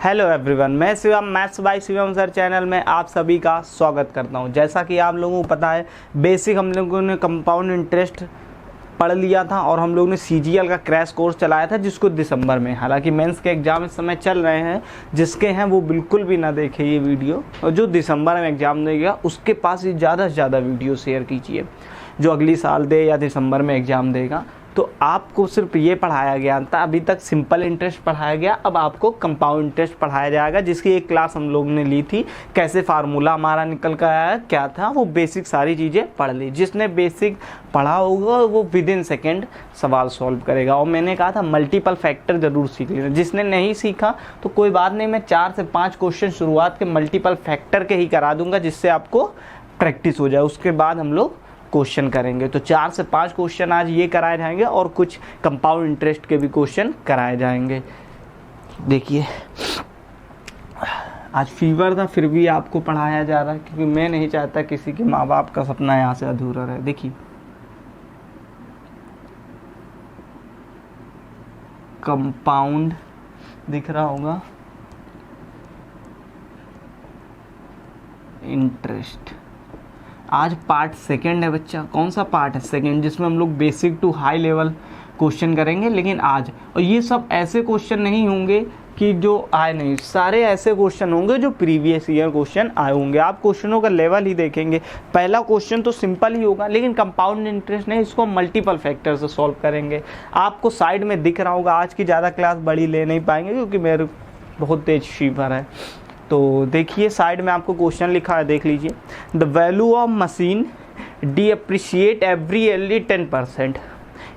Hello everyone, मैं Shivam maths by Shivam sir channel में आप सभी का स्वागत करता हूं। जैसा कि आप लोगों को पता है, बेसिक हम लोगों ने कंपाउंड इंटरेस्ट पढ़ लिया था और हम लोगों ने सीजीएल का क्रैश कोर्स चलाया था जिसको दिसंबर में, हालांकि मेंस के एग्ज़ाम इस समय चल रहे हैं, जिसके हैं वो बिल्कुल भी ना देखे ये वीडियो, और जो दिसंबर में एग्ज़ाम देगा उसके पास ये ज़्यादा से ज़्यादा वीडियो शेयर कीजिए जो अगली साल दे या दिसंबर में एग्ज़ाम देगा। तो आपको सिर्फ ये पढ़ाया गया था, अभी तक सिंपल इंटरेस्ट पढ़ाया गया, अब आपको कंपाउंड इंटरेस्ट पढ़ाया जाएगा, जिसकी एक क्लास हम लोग ने ली थी। कैसे फार्मूला हमारा निकल कर आया, क्या था वो बेसिक सारी चीज़ें पढ़ ली। जिसने बेसिक पढ़ा होगा वो विद इन सेकेंड सवाल सॉल्व करेगा। और मैंने कहा था मल्टीपल फैक्टर ज़रूर सीख लेना। जिसने नहीं सीखा तो कोई बात नहीं, मैं 4 से 5 क्वेश्चन शुरुआत के मल्टीपल फैक्टर के ही करा दूंगा, जिससे आपको प्रैक्टिस हो जाए। उसके बाद हम लोग क्वेश्चन करेंगे। तो 4 से 5 क्वेश्चन आज ये कराए जाएंगे और कुछ कंपाउंड इंटरेस्ट के भी क्वेश्चन कराए जाएंगे। देखिए, आज फीवर था फिर भी आपको पढ़ाया जा रहा है, क्योंकि मैं नहीं चाहता किसी के माँ बाप का सपना यहाँ से अधूरा रहे। देखिए, कंपाउंड दिख रहा होगा, इंटरेस्ट। आज पार्ट सेकंड है बच्चा। कौन सा पार्ट है? सेकंड, जिसमें हम लोग basic to high level question करेंगे। लेकिन आज, और ये सब ऐसे क्वेश्चन नहीं होंगे कि जो आए नहीं, सारे ऐसे क्वेश्चन होंगे जो प्रीवियस ईयर क्वेश्चन आए होंगे। आप क्वेश्चनों का लेवल ही देखेंगे। पहला क्वेश्चन तो सिंपल ही होगा, लेकिन कंपाउंड इंटरेस्ट नहीं, इसको मल्टीपल फैक्टर से सॉल्व करेंगे। आपको साइड में दिख रहा होगा, आज की ज़्यादा क्लास बड़ी ले नहीं पाएंगे क्योंकि मेरे बहुत तेज फीवर है। तो देखिए, साइड में आपको क्वेश्चन लिखा है, देख लीजिए। The value of machine depreciate every yearly 10%।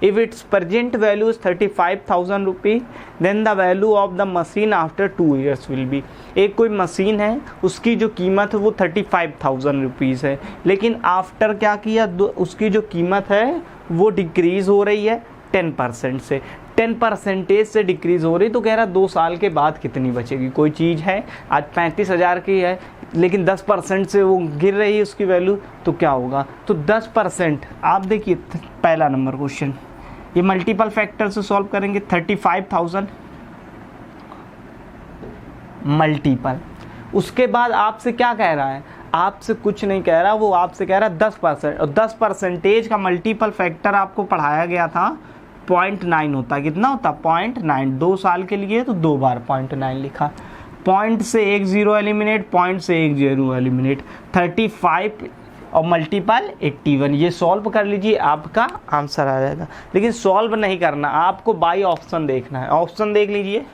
If its present value is 35,000 rupee, then the value of the machine after 2 years will be. एक कोई मशीन है, उसकी जो कीमत है वो 35,000 रुपीज़ है, लेकिन आफ्टर क्या किया, उसकी जो कीमत है वो डिक्रीज़ हो रही है 10% से। 10% से डिक्रीज़ हो रही, तो कह रहा 2 साल के बाद कितनी बचेगी। कोई चीज़ है आज 35,000 की है, लेकिन 10% से वो गिर रही है उसकी वैल्यू, तो क्या होगा? तो 10%। आप देखिए पहला नंबर क्वेश्चन, ये मल्टीपल फैक्टर से सॉल्व करेंगे। 35,000 मल्टीपल, उसके बाद आपसे क्या कह रहा है? आपसे कुछ नहीं कह रहा, वो आपसे कह रहा है 10%। और 10% का मल्टीपल फैक्टर आपको पढ़ाया गया था 0.9 होता। कितना होता? 0.9। 2 साल के लिए तो 2 बार 0.9 लिखा। पॉइंट से एक जीरो एलिमिनेट, पॉइंट से एक जीरो एलिमिनेट। 35 और मल्टीपल 81, ये सॉल्व कर लीजिए, आपका आंसर आ जाएगा। लेकिन सॉल्व नहीं करना, आपको बाई ऑप्शन देखना है। ऑप्शन देख लीजिए,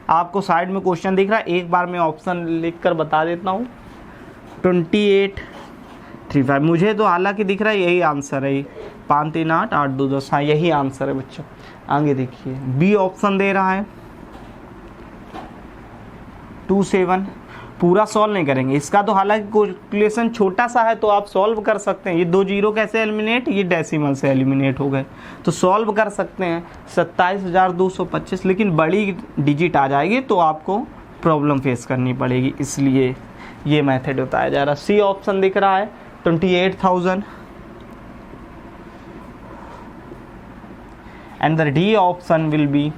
आपको साइड में क्वेश्चन दिख रहा है, एक बार मैं ऑप्शन लिख कर बता देता हूँ। 2835, मुझे तो हालांकि दिख रहा है यही आंसर है। 5 3 8 8 2 10, हाँ यही आंसर है बच्चों। आगे देखिए, बी ऑप्शन दे रहा है 27। पूरा सॉल्व नहीं करेंगे इसका, तो हालांकि कैलकुलेशन छोटा सा है तो आप सॉल्व कर सकते हैं। ये 2 जीरो कैसे एलिमिनेट, ये डेसिमल से एलिमिनेट हो गए, तो सॉल्व कर सकते हैं। 27,225, लेकिन बड़ी डिजिट आ जाएगी तो आपको प्रॉब्लम फेस करनी पड़ेगी, इसलिए ये मेथड बताया जा रहा है। सी ऑप्शन दिख रहा है 28,000 and the D option will be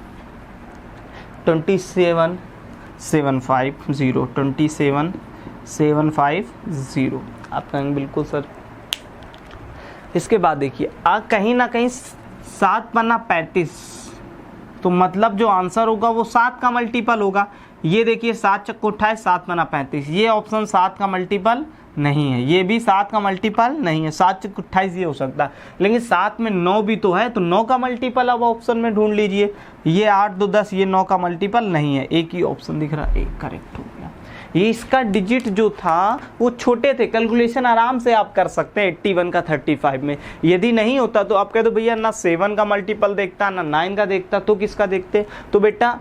27,750। 27,750 आप कहेंगे बिल्कुल सर। इसके बाद देखिए, कहीं ना कहीं 7 पन्ना 35, तो मतलब जो आंसर होगा वो 7 का मल्टीपल होगा। ये देखिए 7 चक्को 28, 7 पन्ना 35, ये ऑप्शन 7 का मल्टीपल नहीं है, ये भी 7 का मल्टीपल नहीं है। 7 चक्को 28 ये हो सकता है, लेकिन 7 में 9 भी तो है, तो 9 का मल्टीपल अब ऑप्शन में ढूंढ लीजिए। ये 8 2 10, ये 9 का मल्टीपल नहीं है, एक ही ऑप्शन दिख रहा है, एक करेक्ट हो गया। ये इसका डिजिट जो था वो छोटे थे, कैलकुलेशन आराम से आप कर सकते हैं 81 का 35 में। यदि नहीं होता तो आप कह दो भैया ना 7 का मल्टीपल देखता ना 9 का देखता, तो किसका देखते? तो बेटा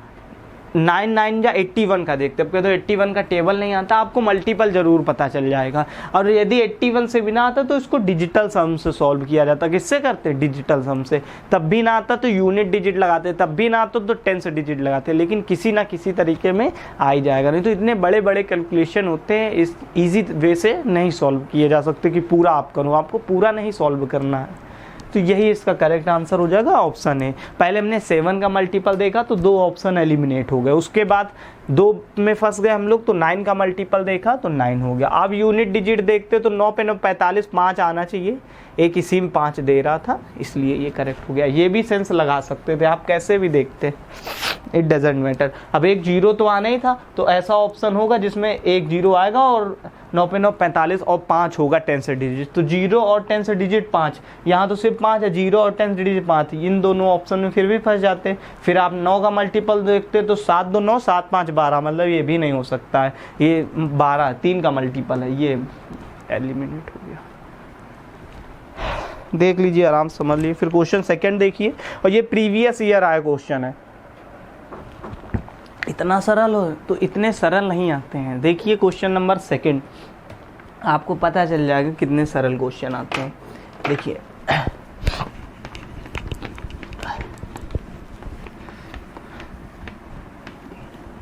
9 या 81 का देखते। अब कहते हो 81 का टेबल नहीं आता, आपको मल्टीपल जरूर पता चल जाएगा। और यदि 81 से भी ना आता तो इसको डिजिटल सम से सॉल्व किया जाता। किससे करते? डिजिटल सम से। तब भी ना आता तो यूनिट डिजिट लगाते, तब भी ना आता तो 10 से डिजिट लगाते, लेकिन किसी ना किसी तरीके में आ ही जाएगा। नहीं तो इतने बड़े बड़े कैलकुलेशन होते हैं, इस ईजी वे से नहीं सॉल्व किए जा सकते कि पूरा आप करो, आपको पूरा नहीं सॉल्व करना है। तो यही इसका करेक्ट आंसर हो जाएगा ऑप्शन ए। पहले हमने 7 का मल्टीपल देखा तो 2 ऑप्शन एलिमिनेट हो गए, उसके बाद 2 में फंस गए हम लोग तो 9 का मल्टीपल देखा तो 9 हो गया। अब यूनिट डिजिट देखते तो 9 पे 9 45, 5 आना चाहिए, एक इसी में 5 दे रहा था इसलिए ये करेक्ट हो गया। ये भी सेंस लगा सकते थे आप, कैसे भी देखते, इट डजेंट मैटर। अब एक 0 तो आना ही था तो ऐसा ऑप्शन होगा जिसमें एक 0 आएगा और 9 पे 9 45 और 5 होगा 10 से डिजिट, तो 0 और 10 से डिजिट 5, यहाँ तो सिर्फ 5 है, 0 और 10 से डिजिट 5, इन दोनों ऑप्शन में फिर भी फंस जाते। फिर आप 9 का मल्टीपल देखते तो 7 2 9 7 5 12, मतलब ये भी नहीं हो सकता है, ये 12 3 का मल्टीपल है, ये एलिमिनेट हो गया। देख लीजिए, आराम से समझ लीजिए। फिर क्वेश्चन सेकंड देखिए, और ये प्रीवियस ईयर आया क्वेश्चन है। इतना सरल हो तो इतने सरल नहीं आते हैं। देखिए क्वेश्चन नंबर सेकंड, आपको पता चल जाएगा कितने सरल क्वेश्चन आते हैं। देखिए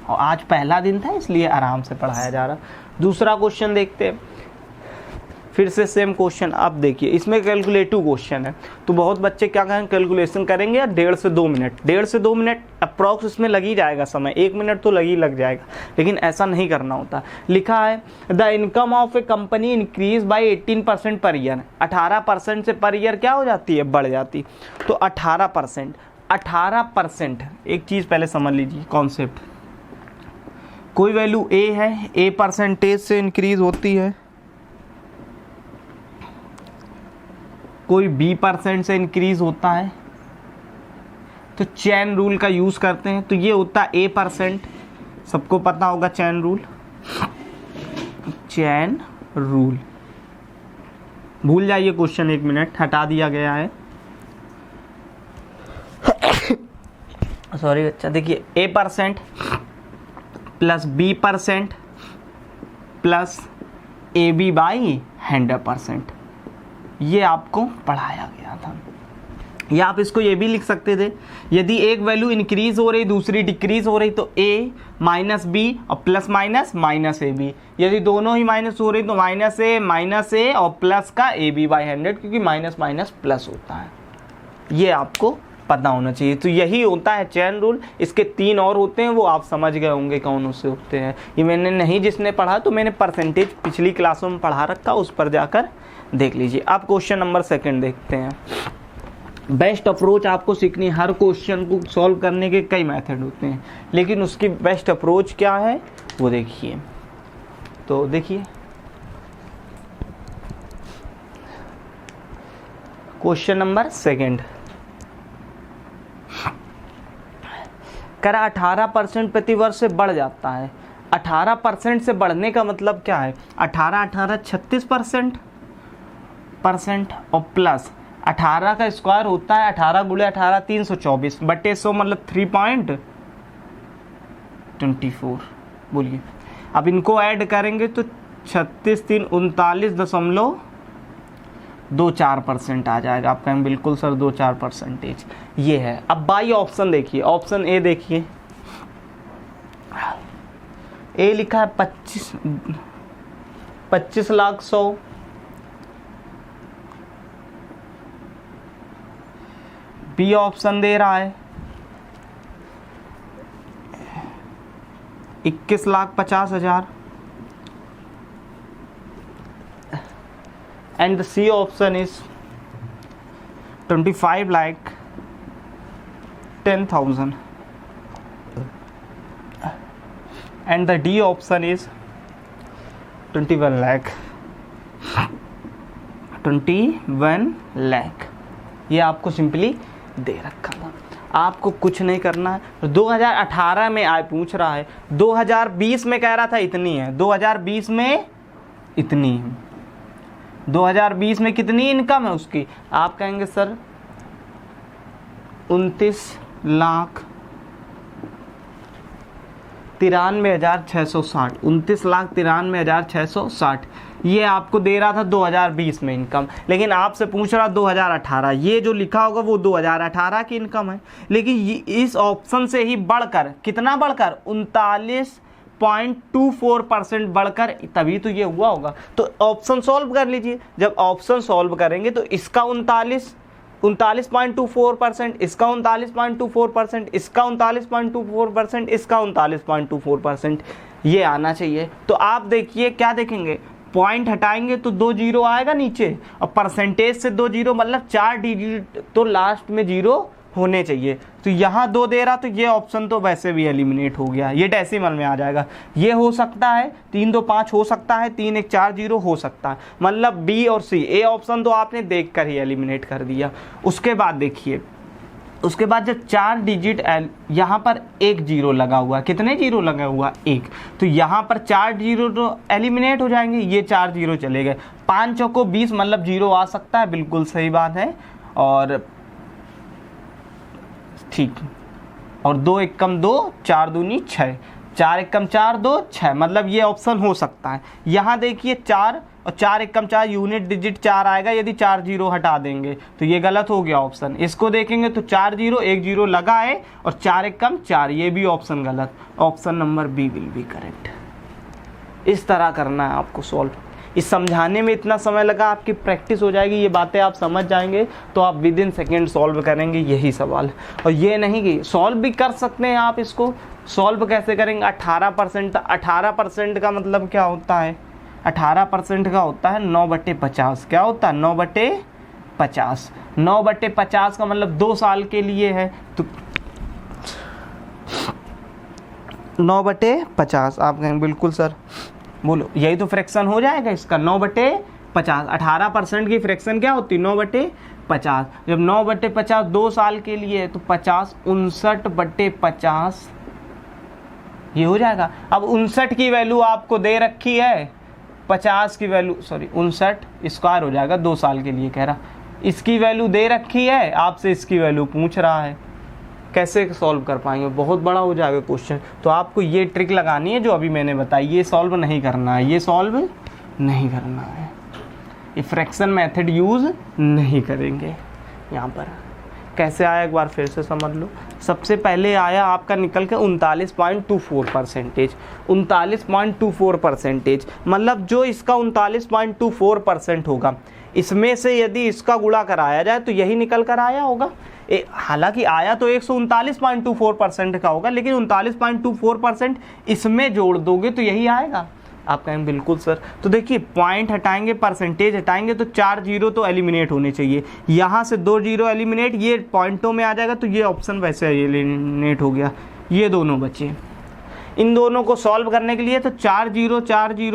और आज पहला दिन था इसलिए आराम से पढ़ाया जा रहा। दूसरा क्वेश्चन देखते हैं, फिर से सेम क्वेश्चन। आप देखिए इसमें कैलकुलेटिव क्वेश्चन है, तो बहुत बच्चे क्या करेंगे, कैलकुलेशन करेंगे 1.5 से 2 मिनट, 1.5 से 2 मिनट अप्रॉक्स इसमें लग ही जाएगा समय, 1 मिनट तो लग जाएगा, लेकिन ऐसा नहीं करना होता। लिखा है the income of A company increase by 18% per year. 18% से पर ईयर क्या हो जाती है, बढ़ जाती। तो 18%, एक चीज़ पहले समझ लीजिए कॉन्सेप्ट। कोई वैल्यू ए है, ए परसेंटेज से इंक्रीज होती है, कोई बी % से इंक्रीज होता है, तो चेन रूल का यूज करते हैं, तो ये होता है A%। सबको पता होगा चेन रूल, चेन रूल भूल जाइए क्वेश्चन, 1 मिनट हटा दिया गया है। सॉरी बच्चा, देखिए A% plus B% plus AB by 100%, ये आपको पढ़ाया गया था। या आप इसको ये भी लिख सकते थे, यदि एक वैल्यू इंक्रीज हो रही दूसरी डिक्रीज हो रही तो A माइनस B और प्लस माइनस माइनस AB, यदि दोनों ही माइनस हो रही तो माइनस A और प्लस का AB बाई 100, क्योंकि माइनस माइनस प्लस होता है, ये आपको पता होना चाहिए। तो यही होता है चेन रूल। इसके 3 और होते हैं, वो आप समझ गए होंगे कौन से होते हैं। ये मैंने नहीं, जिसने पढ़ा तो मैंने परसेंटेज पिछली क्लासों में पढ़ा रखा, उस पर जाकर देख लीजिए। अब क्वेश्चन नंबर सेकंड देखते हैं। बेस्ट अप्रोच आपको सीखनी, हर क्वेश्चन को सॉल्व करने के कई मेथड होते हैं, लेकिन उसकी बेस्ट अप्रोच क्या है वो देखिए। तो देखिए क्वेश्चन नंबर सेकंड, करा 18% प्रति वर्ष से बढ़ जाता है। 18% से बढ़ने का मतलब क्या है, 18 36% और प्लस 18 का स्क्वायर होता है 18 गुणे 18 324 बटे 100 मतलब 3.24। बोलिए, अब इनको ऐड करेंगे तो 36 3 39.24% आ जाएगा। आप कहेंगे बिल्कुल सर 2-4%, ये है। अब बाई ऑप्शन देखिए, ऑप्शन ए देखिए, ए लिखा है 25 लाख 100, बी ऑप्शन दे रहा है 21,50,000 and the C option is 25,10,000 and the D option is 21 lakh। ये आपको सिंपली दे रखा था, आपको कुछ नहीं करना है। 2018 में आए पूछ रहा है, 2020 में कह रहा था इतनी है, 2020 में इतनी है, 2020 में कितनी इनकम है उसकी। आप कहेंगे सर 29,93,660, 29,93,660 ये आपको दे रहा था 2020 में इनकम, लेकिन आपसे पूछ रहा 2018। ये जो लिखा होगा वो 2018 की इनकम है, लेकिन इस ऑप्शन से ही बढ़कर कितना, बढ़कर 39.24% बढ़कर, तभी तो ये हुआ होगा। तो ऑप्शन सॉल्व कर लीजिए, जब ऑप्शन सॉल्व करेंगे तो इसका 39 39.24%, इसका 39.24%, इसका 39.24%, इसका 39.24%, ये आना चाहिए। तो आप देखिए क्या देखेंगे, पॉइंट हटाएंगे तो 2 जीरो आएगा नीचे, और परसेंटेज से 2 जीरो, मतलब 4 डिजिट तो लास्ट में जीरो होने चाहिए। तो यहाँ 2 दे रहा, तो ये ऑप्शन तो वैसे भी एलिमिनेट हो गया, ये डेसिमल में आ जाएगा। ये हो सकता है 3 2 5 हो सकता है, 3 1 4 0 हो सकता है, मतलब बी और सी, ए ऑप्शन तो आपने देख कर ही एलिमिनेट कर दिया। उसके बाद देखिए, उसके बाद जब 4 डिजिट यहाँ पर 1 जीरो लगा हुआ, कितने जीरो लगा हुआ, 1, तो यहाँ पर 4 जीरो तो एलिमिनेट हो जाएंगे, ये 4 जीरो चले गए। 5 चौको 20, मतलब जीरो आ सकता है, बिल्कुल सही बात है। और ठीक, और 2 एकम 2, 4 दूनी 6, 4 एकम 4 2 6, मतलब ये ऑप्शन हो सकता है। यहाँ देखिए 4 और 4 एकम 4, यूनिट डिजिट 4 आएगा, यदि 4 जीरो हटा देंगे तो ये गलत हो गया ऑप्शन। इसको देखेंगे तो 4 जीरो 1 जीरो लगा है, और 4 एकम 4, ये भी ऑप्शन गलत। Option number B will be correct. इस तरह करना है आपको सॉल्व। इस समझाने में इतना समय लगा, आपकी प्रैक्टिस हो जाएगी, ये बातें आप समझ जाएंगे तो आप विद इन सेकेंड सॉल्व करेंगे यही सवाल। और ये नहीं कि सॉल्व भी कर सकते हैं आप, इसको सॉल्व कैसे करेंगे, 18%, 18% का मतलब क्या होता है, 18% का होता है 9/50, क्या होता है 9/50, 9/50 का मतलब 2 साल के लिए है, तो 9/50। आप कहेंगे बिल्कुल सर, बोलो यही तो फ्रैक्शन हो जाएगा इसका, 9/50। 18% की फ्रैक्शन क्या होती है, 9/50। जब 9/50 2 साल के लिए है तो 50, 59/50 ये हो जाएगा। अब 59 की वैल्यू आपको दे रखी है, 50 की वैल्यू, सॉरी 59 स्क्वायर हो जाएगा, 2 साल के लिए कह रहा, इसकी वैल्यू दे रखी है, आपसे इसकी वैल्यू पूछ रहा है, कैसे सॉल्व कर पाएंगे, बहुत बड़ा हो जाएगा क्वेश्चन। तो आपको ये ट्रिक लगानी है जो अभी मैंने बताई, ये सॉल्व नहीं करना है, ये सॉल्व नहीं करना है, ये फ्रैक्शन मेथड यूज़ नहीं करेंगे। यहाँ पर कैसे आया एक बार फिर से समझ लो। सबसे पहले आया आपका निकल के 39.24%, 39.24%, मतलब जो इसका 39.24% होगा, इसमें से यदि इसका गुणा कराया जाए तो यही निकल कर आया होगा। हालांकि आया तो 139.24% का होगा, लेकिन 39.24% इसमें जोड़ दोगे तो यही आएगा। आप कहेंगे बिल्कुल सर, तो देखिए पॉइंट हटाएंगे, परसेंटेज हटाएंगे, तो 4 जीरो तो एलिमिनेट होने चाहिए, यहाँ से 2 जीरो एलिमिनेट, ये पॉइंटों में आ जाएगा, तो ये ऑप्शन वैसे एलिमिनेट हो गया, ये दोनों बचे। इन दोनों को सॉल्व करने के लिए तो 4 जीरो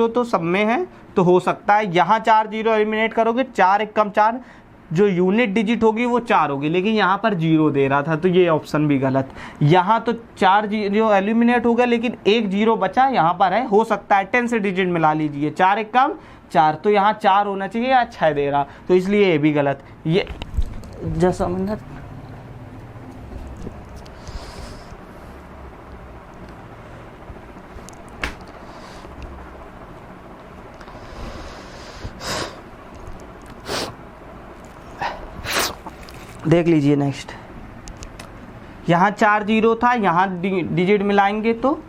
तो सब में है, तो हो सकता है यहाँ 4 जीरो एलिमिनेट करोगे, 4 एकम 4, जो यूनिट डिजिट होगी वो 4 होगी, लेकिन यहाँ पर 0 दे रहा था, तो ये ऑप्शन भी गलत। यहाँ तो 4 जीरो एलिमिनेट हो गया, लेकिन 1 जीरो बचा, यहाँ पर है, हो सकता है 10 से डिजिट मिला लीजिए, 4 एकम 4, तो यहाँ 4 होना चाहिए, या 6 दे रहा, तो इसलिए ये भी गलत। ये जैसा मैंने देख लीजिए नेक्स्ट, यहाँ 4 जीरो था, यहाँ डिजिट मिलाएंगे तो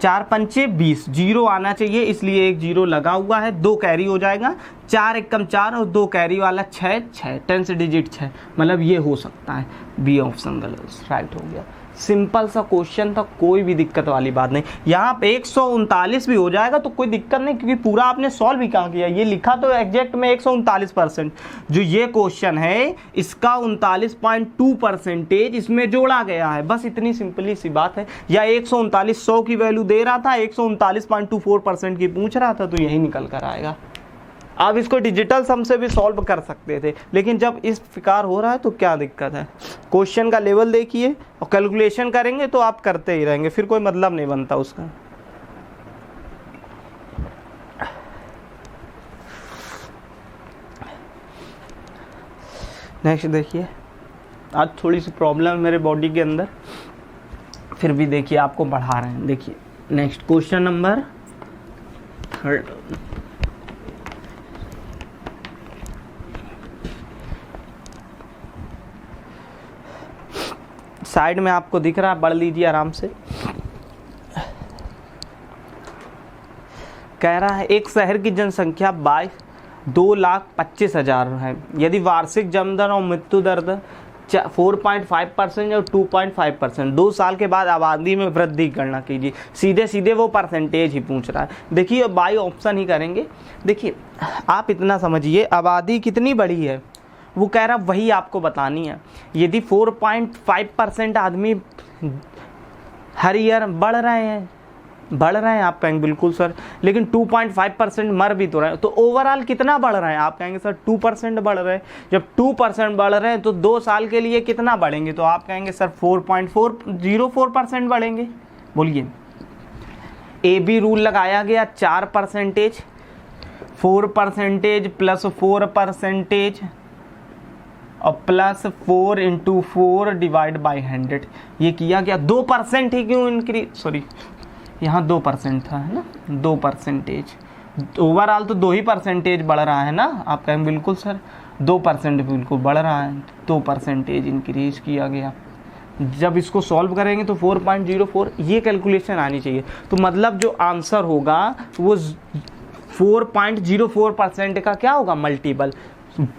4 पंचे 20, जीरो आना चाहिए, इसलिए 1 जीरो लगा हुआ है, 2 कैरी हो जाएगा, 4 एकम 4 और 2 कैरी वाला 6 6, 10 से डिजिट 6, मतलब ये हो सकता है, बी ऑप्शन गलत राइट हो गया। सिंपल सा क्वेश्चन था, कोई भी दिक्कत वाली बात नहीं। यहाँ पे 139 भी हो जाएगा तो कोई दिक्कत नहीं, क्योंकि पूरा आपने सॉल्व ही कहाँ किया, ये लिखा तो एग्जैक्ट में 139%। जो ये क्वेश्चन है इसका 39.2% इसमें जोड़ा गया है, बस इतनी सिंपली सी बात है। या 139 100 की वैल्यू दे रहा था, 139.24% की पूछ रहा था, तो यही निकल कर आएगा। आप इसको डिजिटल सम से भी सॉल्व कर सकते थे, लेकिन जब इस प्रकार हो रहा है तो क्या दिक्कत है। क्वेश्चन का लेवल देखिए और कैलकुलेशन करेंगे तो आप करते ही रहेंगे, फिर कोई मतलब नहीं बनता उसका। नेक्स्ट देखिए, आज थोड़ी सी प्रॉब्लम है मेरे बॉडी के अंदर, फिर भी देखिए आपको बढ़ा रहे हैं। देखिए नेक्स्ट क्वेश्चन नंबर 3। साइड में आपको दिख रहा है, पढ़ लीजिए आराम से। कह रहा है एक शहर की जनसंख्या 2,25,000 है। यदि वार्षिक जन्म दर और मृत्यु दर 4.5% और 2.5%, 2 साल के बाद आबादी में वृद्धि की गणना कीजिए। सीधे सीधे वो परसेंटेज ही पूछ रहा है। देखिए बाई ऑप्शन ही करेंगे। देखिए आप इतना समझिए, आबादी कितनी बड़ी है वो कह रहा, वही आपको बतानी है। यदि 4.5% आदमी हर ईयर बढ़ रहे हैं आप कहेंगे बिल्कुल सर, लेकिन 2.5% मर भी तो रहे हैं, तो ओवरऑल कितना बढ़ रहे हैं? आप कहेंगे सर 2% बढ़ रहे हैं। जब 2% बढ़ रहे हैं तो 2 साल के लिए कितना बढ़ेंगे? तो आप कहेंगे सर 4.404% बढ़ेंगे। बोलिए, ए बी रूल लगाया गया 4%, 4% प्लस 4% और प्लस 4 × 4 डिवाइड बाई 100, ये किया गया। 2% ही क्यों इंक्रीज, सॉरी यहाँ 2% था, है ना, 2%। ओवरऑल तो 2 ही परसेंटेज बढ़ रहा है ना। आप कहें बिल्कुल सर 2% बिल्कुल बढ़ रहा है, 2% इंक्रीज किया गया। जब इसको सॉल्व करेंगे तो 4.04 ये कैलकुलेशन आनी चाहिए। तो मतलब जो आंसर होगा वो 4.04% का क्या होगा? मल्टीपल।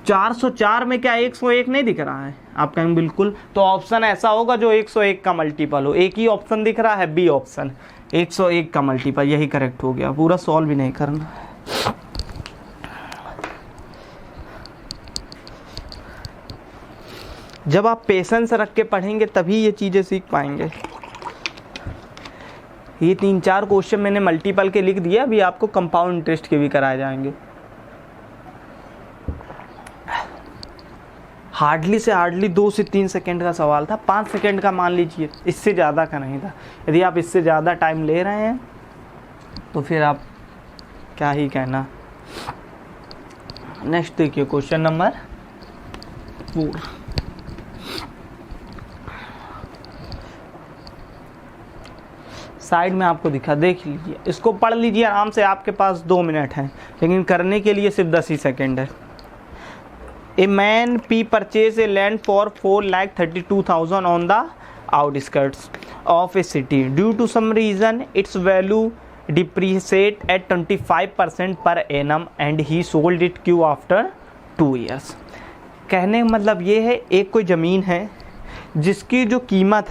404 में क्या 101 नहीं दिख रहा है? आप कहेंगे बिल्कुल, तो ऑप्शन ऐसा होगा जो 101 का मल्टीपल हो। एक ही ऑप्शन दिख रहा है, बी ऑप्शन, 101 का मल्टीपल, यही करेक्ट हो गया। पूरा सॉल्व भी नहीं करना है। जब आप पेशेंस रख के पढ़ेंगे तभी ये चीज़ें सीख पाएंगे। ये 3-4 क्वेश्चन मैंने मल्टीपल के लिख दिया, अभी आपको कंपाउंड इंटरेस्ट के भी कराए जाएंगे। हार्डली से हार्डली 2 से 3 सेकेंड का सवाल था, 5 सेकेंड का मान लीजिए, इससे ज़्यादा का नहीं था। यदि आप इससे ज़्यादा टाइम ले रहे हैं तो फिर आप क्या ही कहना। नेक्स्ट देखिए क्वेश्चन नंबर 4। साइड में आपको दिखा, देख लीजिए, इसको पढ़ लीजिए आराम से। आपके पास 2 मिनट हैं, लेकिन करने के लिए सिर्फ 10 ही सेकेंड है। A man P purchased a land for 4,32,000 on the outskirts of a city. Due to some reason, its value depreciate at 25% per annum and he sold it Q after 2 years. कहने का मतलब ये है, एक कोई ज़मीन है जिसकी जो कीमत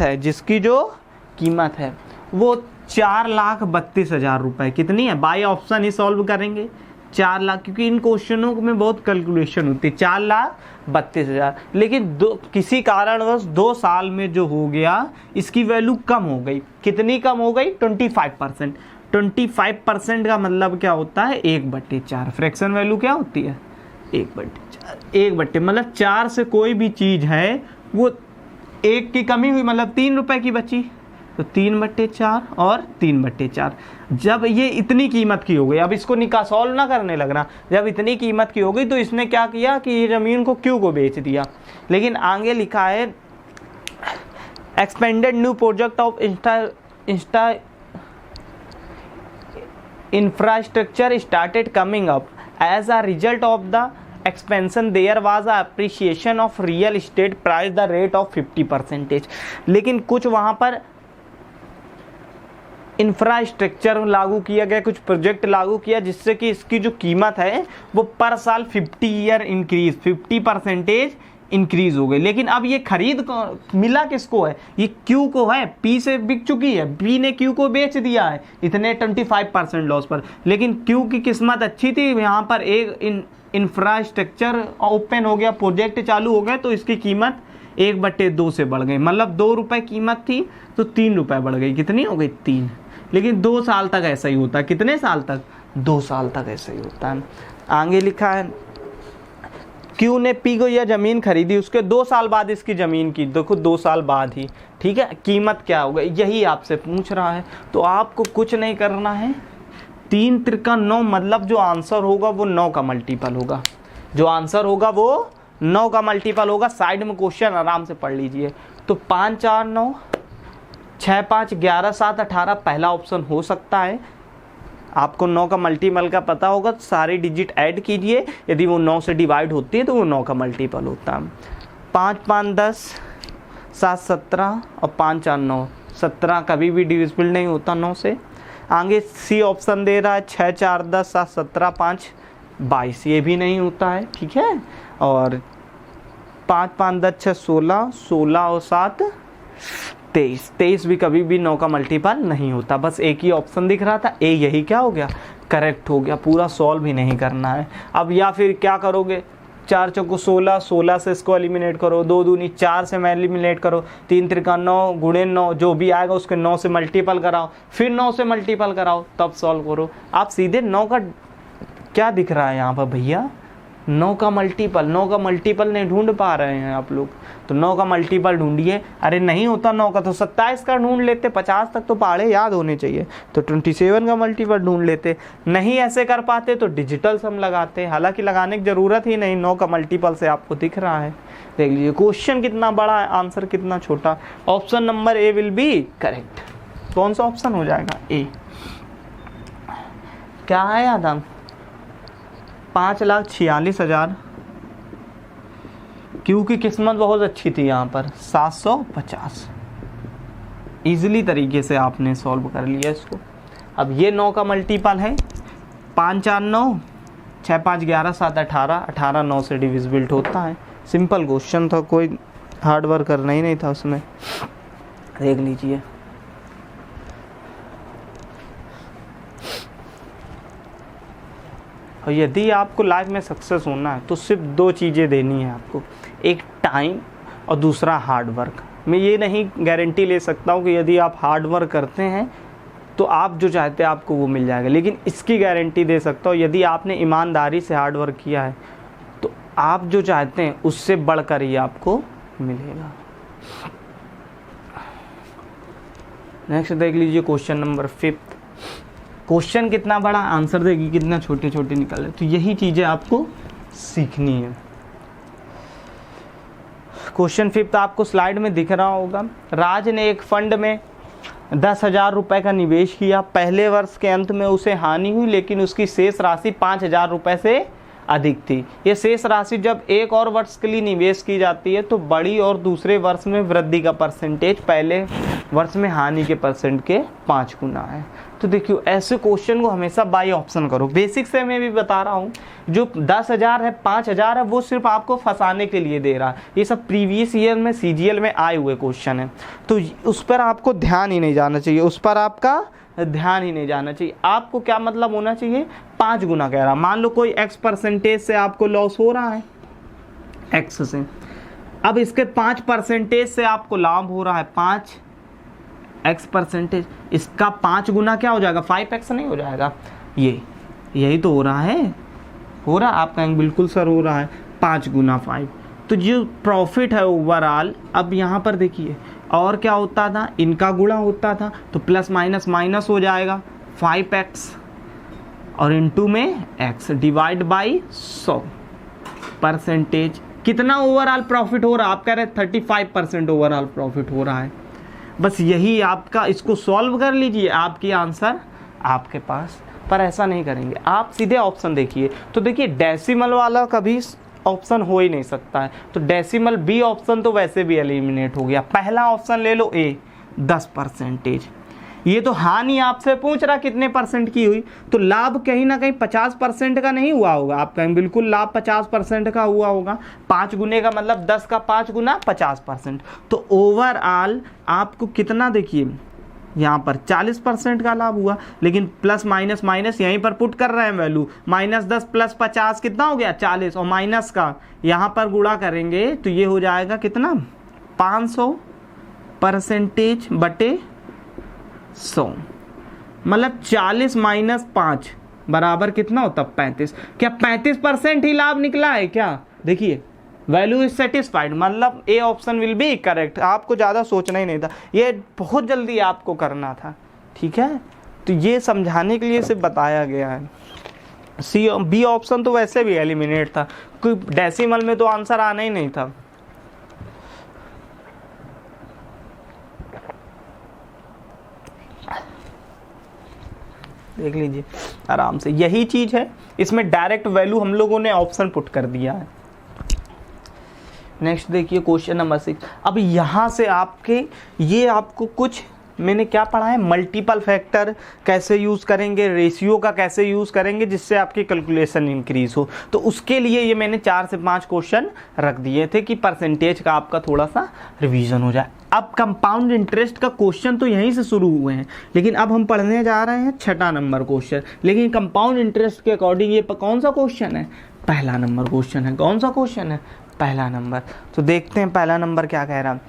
है वो 4,32,000 रुपये। कितनी है? बाई ऑप्शन ही सॉल्व करेंगे। 4 लाख, क्योंकि इन क्वेश्चनों में बहुत कैलकुलेशन होती है। 4,32,000, लेकिन किसी कारणवश 2 साल में जो हो गया इसकी वैल्यू कम हो गई। कितनी कम हो गई? 25%। 25% का मतलब क्या होता है? 1/4। फ्रैक्शन वैल्यू क्या होती है? 1/4। 1/, मतलब 4 से कोई भी चीज़ है वो 1 की कमी हुई, मतलब 3 रुपए की बची, तो 3/4 और 3/4। जब ये इतनी कीमत की हो गई, अब इसको सॉल्व ना करने लगना, जब इतनी कीमत की हो गई तो इसने क्या किया कि ये ज़मीन को क्यू को बेच दिया। लेकिन आगे लिखा है expanded new project of infrastructure started coming up as a result of the expansion there was appreciation of real estate price the rate of 50%। लेकिन कुछ वहाँ पर इंफ्रास्ट्रक्चर लागू किया गया, कुछ प्रोजेक्ट लागू किया जिससे कि इसकी जो कीमत है वो पर साल 50% इंक्रीज हो गई। लेकिन अब ये खरीद मिला किसको है? ये क्यू को है, पी से बिक चुकी है, पी ने क्यू को बेच दिया है इतने 25% लॉस पर। लेकिन क्यू की किस्मत अच्छी थी, यहाँ पर एक इंफ्रास्ट्रक्चर ओपन हो गया, प्रोजेक्ट चालू हो गए, तो इसकी कीमत 1/2 से बढ़ गई। मतलब 2 रुपए कीमत थी तो 3 रुपए बढ़ गई। कितनी हो गई? 3। लेकिन 2 साल तक ऐसा ही होता है। कितने साल तक? 2 साल तक ऐसा ही होता है। आगे लिखा है क्यू ने पी को यह ज़मीन खरीदी, उसके 2 साल बाद इसकी ज़मीन की, देखो 2 साल बाद ही, ठीक है, कीमत क्या होगा यही आपसे पूछ रहा है। तो आपको कुछ नहीं करना है, 3 त्रिका 9, मतलब जो आंसर होगा वो 9 का मल्टीपल होगा। जो आंसर होगा वो 9 का मल्टीपल होगा। साइड में क्वेश्चन आराम से पढ़ लीजिए। तो 5 4 9 6 5 11 7 18 पहला ऑप्शन हो सकता है। आपको 9 का मल्टीपल का पता होगा, तो सारे डिजिट ऐड कीजिए, यदि वो 9 से डिवाइड होती है तो वो 9 का मल्टीपल होता है। 5 5 10 7 17 और 5 4 9 17 कभी भी डिविजिबल नहीं होता 9 से। आगे सी ऑप्शन दे रहा है 6 4 10 7 17 5 22, ये भी नहीं होता है, ठीक है। और 5 5 10 6 16, 16 और 7 23, 23 भी कभी भी 9 का मल्टीपल नहीं होता। बस एक ही ऑप्शन दिख रहा था, ए, यही क्या हो गया, करेक्ट हो गया। पूरा सॉल्व ही नहीं करना है अब। या फिर क्या करोगे, 4 चौको 16, 16 से इसको एलिमिनेट करो, 2 दूनी 4 से मैं एलिमिनेट करो, 3 त्रिका 9 गुणे 9, जो भी आएगा उसके 9 से मल्टीपल कराओ, फिर 9 से मल्टीपल कराओ, तब सॉल्व करो। आप सीधे 9 का क्या दिख रहा है यहाँ पर भैया, 9 का मल्टीपल, 9 का मल्टीपल नहीं ढूंढ पा रहे हैं आप लोग, तो 9 का मल्टीपल ढूंढिए। अरे नहीं होता 9 का तो 27 का ढूंढ लेते, 50 तक तो पहाड़े याद होने चाहिए, तो 27 का मल्टीपल ढूंढ लेते। नहीं ऐसे कर पाते तो डिजिटल सम लगाते, हालांकि लगाने की ज़रूरत ही नहीं, 9 का मल्टीपल से आपको दिख रहा है। देख लीजिए क्वेश्चन कितना बड़ा है, आंसर कितना छोटा। Option number A will be correct. कौन सा ऑप्शन हो जाएगा, ए। क्या है आदम, 5,46,000, क्योंकि किस्मत बहुत अच्छी थी यहाँ पर, 750। इजीली तरीके से आपने सॉल्व कर लिया इसको। अब ये 9 का मल्टीपल है, 5 4 9, 6 5 11 7 18, 18 9 से डिविजिबल होता है। सिंपल क्वेश्चन था, कोई हार्ड वर्क करना ही नहीं था उसमें। देख लीजिए और यदि आपको लाइफ में सक्सेस होना है तो सिर्फ 2 चीज़ें देनी है आपको, एक टाइम और दूसरा हार्ड वर्क। मैं ये नहीं गारंटी ले सकता हूँ कि यदि आप हार्ड वर्क करते हैं तो आप जो चाहते हैं आपको वो मिल जाएगा, लेकिन इसकी गारंटी दे सकता हूँ यदि आपने ईमानदारी से हार्ड वर्क किया है तो आप जो चाहते हैं उससे बढ़कर ही आपको मिलेगा। नेक्स्ट देख लीजिए क्वेश्चन नंबर 5। क्वेश्चन कितना बड़ा, आंसर देखिए कितना छोटे छोटे निकल रहे, तो यही चीज़ें आपको सीखनी है। क्वेश्चन 5 आपको स्लाइड में दिख रहा होगा। राज ने एक फंड में 10,000 रुपये का निवेश किया। पहले वर्ष के अंत में उसे हानि हुई, लेकिन उसकी शेष राशि 5,000 रुपये से अधिक थी। ये शेष राशि जब एक और वर्ष के लिए निवेश की जाती है तो बड़ी और दूसरे वर्ष में वृद्धि का परसेंटेज पहले वर्ष में हानि के परसेंट के 5 गुना है। तो देखियो ऐसे क्वेश्चन को हमेशा बाई ऑप्शन करो। बेसिक से मैं भी बता रहा हूँ, जो 10,000 है 5,000 है वो सिर्फ आपको फंसाने के लिए दे रहा है। ये सब प्रीवियस ईयर में CGL में आए हुए क्वेश्चन है, तो उस पर आपको ध्यान ही नहीं जाना चाहिए, उस पर आपका ध्यान ही नहीं जाना चाहिए। आपको क्या मतलब होना चाहिए, 5 गुना कह रहा। मान लो कोई X परसेंटेज से आपको लॉस हो रहा है X से, अब इसके 5% से आपको लाभ हो रहा है 5X परसेंटेज, इसका 5 गुना क्या हो जाएगा, 5X नहीं हो जाएगा। यही तो हो रहा है, हो रहा आप कहेंगे बिल्कुल सर हो रहा है, 5 गुना 5। तो जो प्रॉफिट है ओवरऑल, अब यहाँ पर देखिए और क्या होता था, इनका गुणा होता था तो प्लस माइनस माइनस हो जाएगा 5x और इनटू में x डिवाइड बाई 100 परसेंटेज। कितना ओवरऑल प्रॉफिट हो रहा है, आप कह रहे हैं 35% ओवरऑल प्रॉफिट हो रहा है। बस यही आपका, इसको सॉल्व कर लीजिए, आपकी आंसर आपके पास। पर ऐसा नहीं करेंगे, आप सीधे ऑप्शन देखिए। तो देखिए डेसिमल वाला कभी ऑप्शन हो ही नहीं सकता है, तो डेसिमल बी ऑप्शन तो वैसे भी एलिमिनेट हो गया। पहला ऑप्शन ले लो ए, 10%। ये तो हानि आपसे पूछ रहा कितने परसेंट की हुई, तो लाभ कहीं ना कहीं 50% का नहीं हुआ होगा। आप कहेंगे बिल्कुल लाभ 50% का हुआ होगा। 5 गुने का मतलब 10 का 5 गुना 50%। तो ओवरऑल आपको कितना, देखिए यहाँ पर 40% का लाभ हुआ, लेकिन प्लस माइनस माइनस यहीं पर पुट कर रहे हैं वैल्यू, -10 + 50 कितना हो गया 40, और माइनस का यहाँ पर गुणा करेंगे तो ये हो जाएगा कितना 500% बटे 100, मतलब 40 - 5 बराबर कितना होता 35। क्या 35% ही लाभ निकला है क्या, देखिए वैल्यू इज सेटिस्फाइड, मतलब A option will be correct. आपको ज़्यादा सोचना ही नहीं था, ये बहुत जल्दी आपको करना था, ठीक है। तो ये समझाने के लिए सिर्फ बताया गया है। बी ऑप्शन तो वैसे भी एलिमिनेट था, कोई डेसिमल में तो आंसर आना ही नहीं था। देख लीजिए आराम से, यही चीज़ है, इसमें डायरेक्ट वैल्यू हम लोगों ने ऑप्शन पुट कर दिया है। नेक्स्ट देखिए क्वेश्चन नंबर 6। अब यहाँ से आपके ये आपको कुछ मैंने क्या पढ़ा है, मल्टीपल फैक्टर कैसे यूज़ करेंगे, रेशियो का कैसे यूज़ करेंगे जिससे आपकी कैलकुलेशन इंक्रीज हो। तो उसके लिए ये मैंने 4 से 5 क्वेश्चन रख दिए थे कि परसेंटेज का आपका थोड़ा सा रिवीजन हो जाए। अब कंपाउंड इंटरेस्ट का क्वेश्चन तो यहीं से शुरू हुए हैं, लेकिन अब हम पढ़ने जा रहे हैं 6 नंबर क्वेश्चन। लेकिन कंपाउंड इंटरेस्ट के अकॉर्डिंग ये कौन सा क्वेश्चन है, पहला नंबर क्वेश्चन है। कौन सा क्वेश्चन है, पहला नंबर। तो देखते हैं पहला नंबर क्या कह रहा है।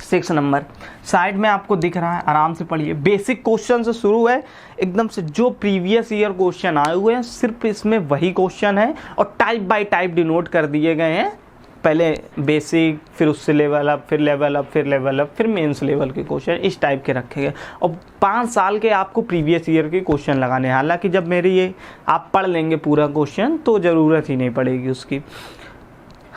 6 नंबर साइड में आपको दिख रहा है, आराम से पढ़िए। बेसिक क्वेश्चन से शुरू है एकदम से, जो प्रीवियस ईयर क्वेश्चन आए हुए हैं सिर्फ इसमें वही क्वेश्चन है, और टाइप बाय टाइप डिनोट कर दिए गए हैं। पहले बेसिक, फिर उससे लेवल अप, फिर लेवल अप, फिर लेवल अप, फिर मेंस लेवल के क्वेश्चन इस टाइप के रखे गए। और 5 साल के आपको प्रीवियस ईयर के क्वेश्चन लगाने हैं। हालांकि जब मेरी ये आप पढ़ लेंगे पूरा क्वेश्चन तो ज़रूरत ही नहीं पड़ेगी उसकी।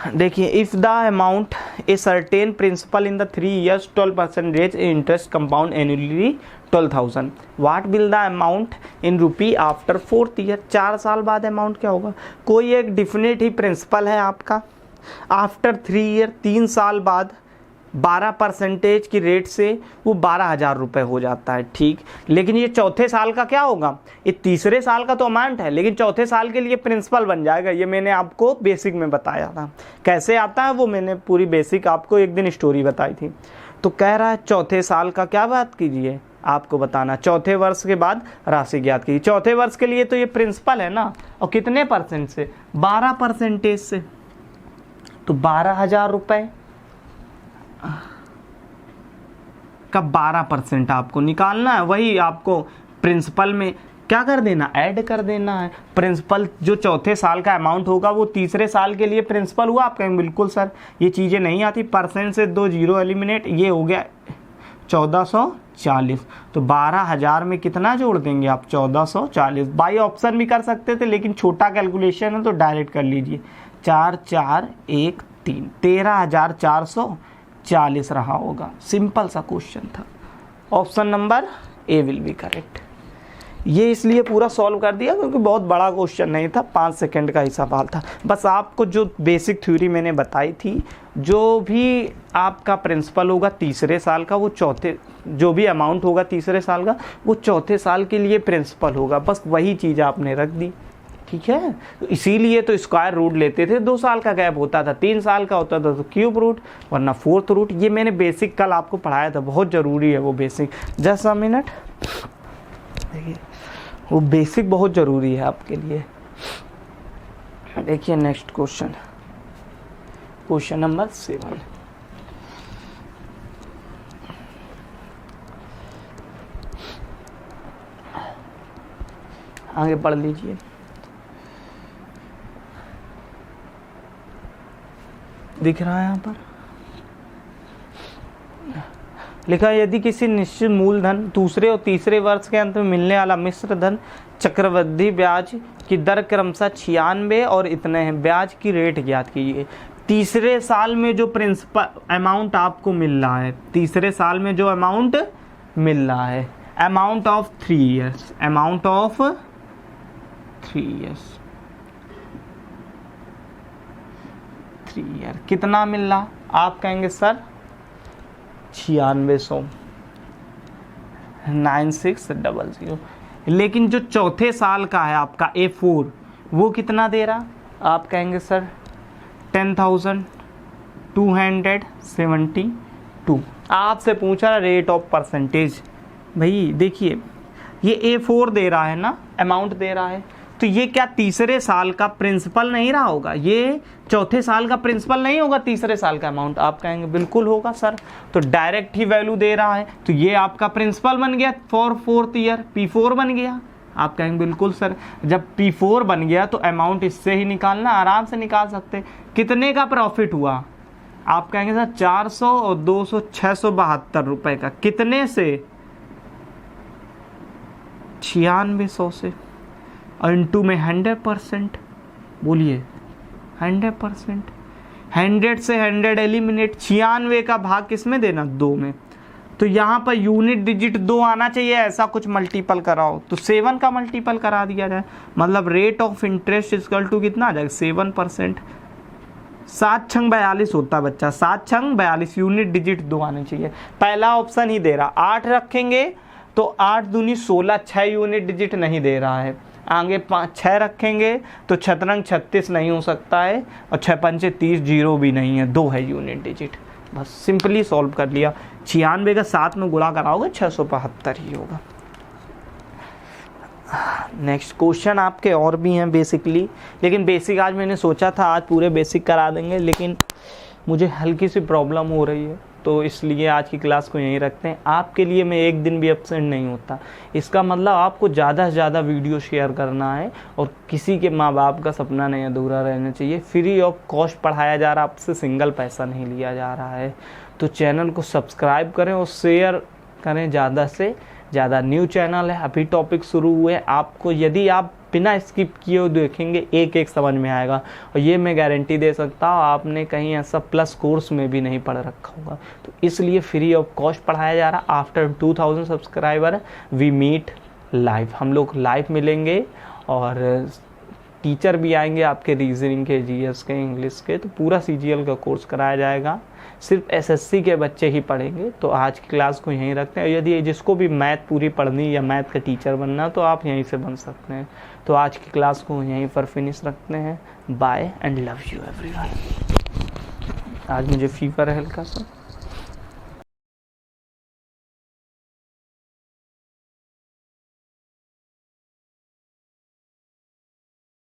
देखिए, if the amount a certain principal in the 3 years 12% interest compound annually 12,000, what will the amount in rupee after 4th year। 4 साल बाद अमाउंट क्या होगा। कोई एक डिफिनेट ही प्रिंसिपल है आपका, आफ्टर 3 year 3 साल बाद 12% की रेट से वो 12,000 रुपये हो जाता है, ठीक। लेकिन ये चौथे साल का क्या होगा, ये तीसरे साल का तो अमाउंट है, लेकिन चौथे साल के लिए प्रिंसिपल बन जाएगा। ये मैंने आपको बेसिक में बताया था, कैसे आता है वो मैंने पूरी बेसिक आपको एक दिन स्टोरी बताई थी। तो कह रहा है चौथे साल का क्या बात कीजिए, आपको बताना चौथे वर्ष के बाद राशि ज्ञात कीजिए। चौथे वर्ष के लिए तो ये प्रिंसिपल है ना, और कितने परसेंट से, 12% से। तो 12,000 रुपये का 12% आपको निकालना है। वही आपको प्रिंसिपल में क्या कर देना, ऐड कर देना है। प्रिंसिपल जो चौथे साल का अमाउंट होगा वो तीसरे साल के लिए प्रिंसिपल हुआ। आप कहेंगे बिल्कुल सर ये चीज़ें नहीं आती, परसेंट से 2 जीरो एलिमिनेट, ये हो गया 1440। तो 12,000 में कितना जोड़ देंगे आप, 1440। बाई ऑप्शन भी कर सकते थे, लेकिन छोटा कैलकुलेशन है तो डायरेक्ट कर लीजिए। 4 4 1 3, 13,440 रहा होगा। सिंपल सा क्वेश्चन था। Option number A will be correct. ये इसलिए पूरा सॉल्व कर दिया क्योंकि बहुत बड़ा क्वेश्चन नहीं था, 5 सेकंड का ही सवाल था। बस आपको जो बेसिक थ्योरी मैंने बताई थी, जो भी आपका प्रिंसिपल होगा तीसरे साल का, वो चौथे, जो भी अमाउंट होगा तीसरे साल का वो चौथे साल के लिए प्रिंसिपल होगा। बस वही चीज़ आपने रख दी, ठीक है। तो इसीलिए तो स्क्वायर रूट लेते थे, 2 साल का गैप होता था, 3 साल का होता था तो क्यूब रूट, वरना 4th रूट। ये मैंने बेसिक कल आपको पढ़ाया था, बहुत ज़रूरी है वो बेसिक। जस्ट अ मिनट, देखिए वो बेसिक बहुत ज़रूरी है आपके लिए। देखिए नेक्स्ट क्वेश्चन, क्वेश्चन नंबर 7। आगे पढ़ लीजिए। दिख रहा है यहाँ पर लिखा है, यदि किसी निश्चित मूलधन दूसरे और तीसरे वर्ष के अंत में मिलने वाला मिश्र धन चक्रवृद्धि ब्याज की दर क्रमशः 96 और इतने हैं, ब्याज की रेट ज्ञात कीजिए। तीसरे साल में जो प्रिंसिपल अमाउंट आपको मिल रहा है, तीसरे साल में जो अमाउंट मिल रहा है, amount of 3 years, amount of 3 years, 3 year कितना मिल रहा, आप कहेंगे सर 9600, 9600। लेकिन जो चौथे साल का है आपका A4 वो कितना दे रहा, आप कहेंगे सर 10,272। आपसे पूछा रेट ऑफ परसेंटेज। भाई देखिए ये A4 दे रहा है ना, अमाउंट दे रहा है, तो ये क्या तीसरे साल का प्रिंसिपल नहीं रहा होगा, ये चौथे साल का प्रिंसिपल नहीं होगा तीसरे साल का अमाउंट, आप कहेंगे बिल्कुल होगा सर। तो डायरेक्ट ही वैल्यू दे रहा है, तो ये आपका प्रिंसिपल बन गया फॉर 4th year, P4 बन गया। आप कहेंगे बिल्कुल सर, जब P4 बन गया तो अमाउंट इससे ही निकालना, आराम से निकाल सकते। कितने का प्रॉफिट हुआ, आप कहेंगे सर 400 और 200 672 रुपए का, कितने से 9600 से, और इंटू में 100%, बोलिए 100%, 100 से 100 एलिमिनेट, 96 का भाग किसमें देना, 2 में। तो यहाँ पर यूनिट डिजिट 2 आना चाहिए, ऐसा कुछ मल्टीपल कराओ तो 7 का मल्टीपल करा दिया जाए, मतलब rate of interest equal to कितना आ जाएगा 7%। 7 छंग 42 होता है बच्चा, 7 छंग 42 यूनिट डिजिट 2 आने चाहिए। पहला ऑप्शन ही दे रहा, 8 रखेंगे तो 8 दूनी 16, 6 यूनिट डिजिट नहीं दे रहा है। आगे 6 रखेंगे तो 6 36 नहीं हो सकता है, और 6 पंचे 30, 0 भी नहीं है, 2 है यूनिट डिजिट। बस सिंपली सॉल्व कर लिया। 96 का 7 में गुणा कराओगे 672 ही होगा। नेक्स्ट क्वेश्चन आपके और भी हैं बेसिकली, लेकिन बेसिक आज मैंने सोचा था आज पूरे बेसिक करा देंगे, लेकिन मुझे हल्की सी प्रॉब्लम हो रही है, तो इसलिए आज की क्लास को यहीं रखते हैं। आपके लिए मैं एक दिन भी एब्सेंट नहीं होता। इसका मतलब आपको ज़्यादा से ज़्यादा वीडियो शेयर करना है, और किसी के माँ बाप का सपना नहीं अधूरा रहना चाहिए। फ्री ऑफ कॉस्ट पढ़ाया जा रहा है, आपसे सिंगल पैसा नहीं लिया जा रहा है। तो चैनल को सब्सक्राइब करें और शेयर करें ज़्यादा से ज़्यादा। न्यू चैनल है, अभी टॉपिक शुरू हुए। आपको यदि आप बिना स्किप किए हुए देखेंगे एक एक समझ में आएगा, और ये मैं गारंटी दे सकता हूँ आपने कहीं ऐसा प्लस कोर्स में भी नहीं पढ़ रखा होगा। तो इसलिए फ्री ऑफ कॉस्ट पढ़ाया जा रहा। After 2000 subscriber we meet live, हम लोग लाइव मिलेंगे, और टीचर भी आएंगे आपके रीजनिंग के, जीएस के, इंग्लिश के। तो पूरा सीजीएल का कोर्स कराया जाएगा, सिर्फ एसएससी के बच्चे ही पढ़ेंगे। तो आज की क्लास को यहीं रखते हैं। यदि जिसको भी मैथ पूरी पढ़नी या मैथ का टीचर बनना, तो आप यहीं से बन सकते हैं। तो आज की क्लास को यहीं पर फिनिश रखते हैं। Bye and love you everyone. आज मुझे फीवर है हल्का सा।